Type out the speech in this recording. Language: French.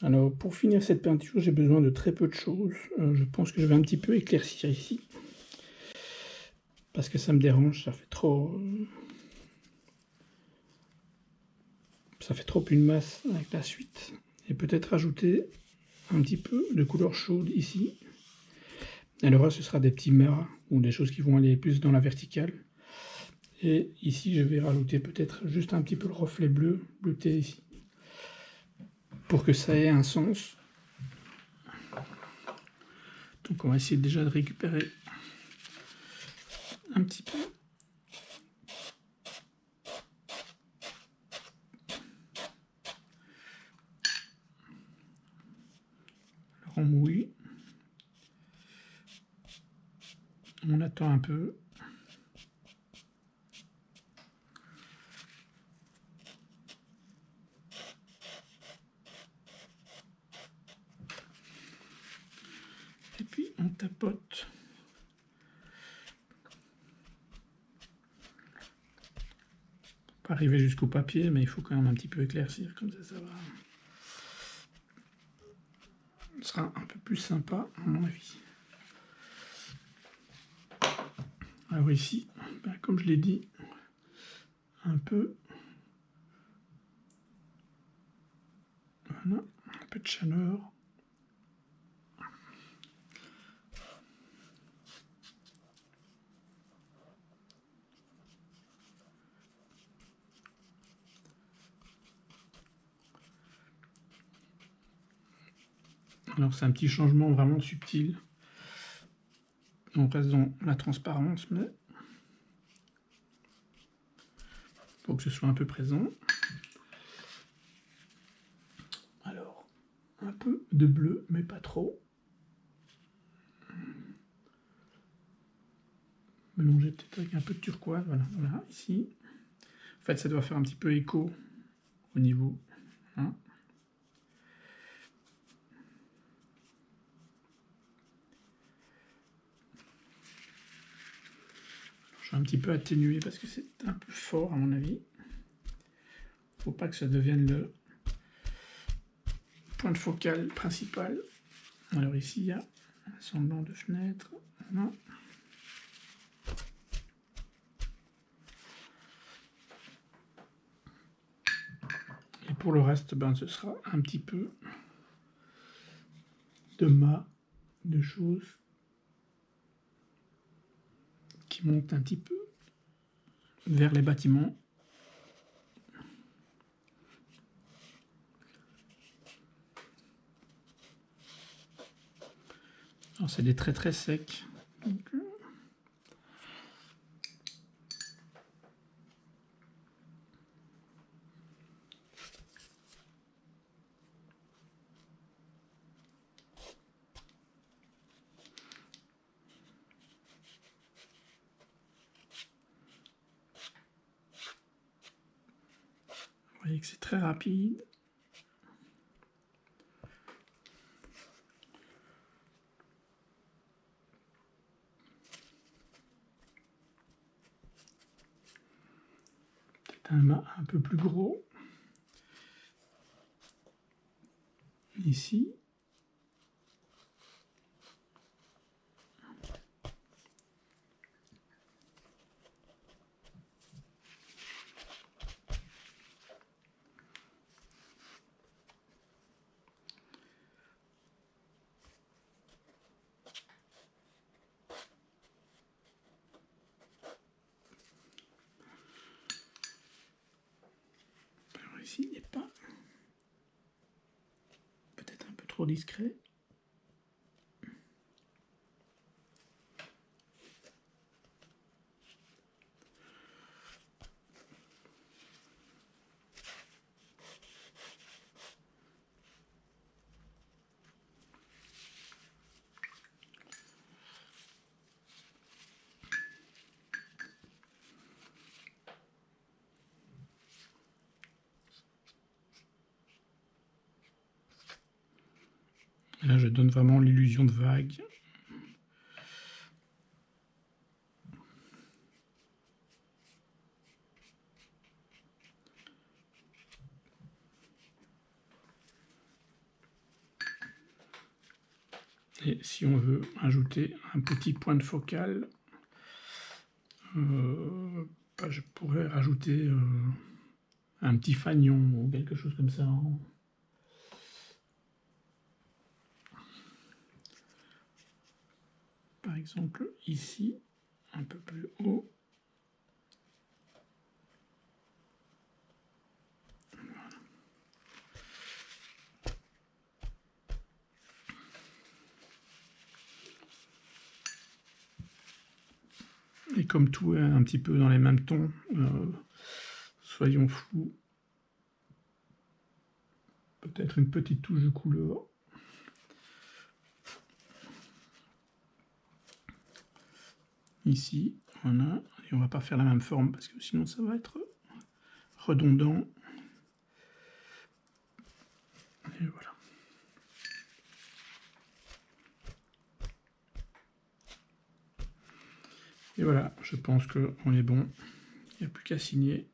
Alors, pour finir cette peinture, j'ai besoin de très peu de choses. Je pense que je vais un petit peu éclaircir ici. Parce que ça me dérange, ça fait trop une masse avec la suite. Et peut-être rajouter un petit peu de couleur chaude ici. Alors ce sera des petits mâts ou des choses qui vont aller plus dans la verticale. Et ici, je vais rajouter peut-être juste un petit peu le reflet bleuté ici. Pour que ça ait un sens. Donc on va essayer déjà de récupérer un petit peu. Alors on mouille. On attend un peu. Et puis on tapote. Pas arriver jusqu'au papier, mais il faut quand même un petit peu éclaircir, comme ça va. Ce sera un peu plus sympa, à mon avis. Alors ici, ben, comme je l'ai dit, un peu. Voilà, un peu de chaleur. Alors c'est un petit changement vraiment subtil. On reste dans la transparence, mais il faut que ce soit un peu présent. Alors, un peu de bleu, mais pas trop. Mélanger peut-être avec un peu de turquoise, voilà, ici. En fait, ça doit faire un petit peu écho au niveau. Hein. Je vais un petit peu atténuer parce que c'est un peu fort à mon avis. Faut pas que ça devienne le point de focale principal. Alors ici, il y a un semblant de fenêtre. Voilà. Et pour le reste, ben, ce sera un petit peu de mâts, de choses qui montent un petit peu vers les bâtiments. Alors c'est des traits très secs. Donc, vous voyez que c'est très rapide. Peut-être un mât un peu plus gros. Ici. Alors ici, il n'est pas peut-être un peu trop discret. Là, je donne vraiment l'illusion de vague. Et si on veut ajouter un petit point de focale, je pourrais rajouter un petit fanion ou quelque chose comme ça. Par exemple, ici, un peu plus haut. Et comme tout est un petit peu dans les mêmes tons, soyons fous. Peut-être une petite touche de couleur. Ici, voilà. Et on va pas faire la même forme parce que sinon ça va être redondant. Et voilà. Et voilà, je pense qu'on est bon. Il n'y a plus qu'à signer.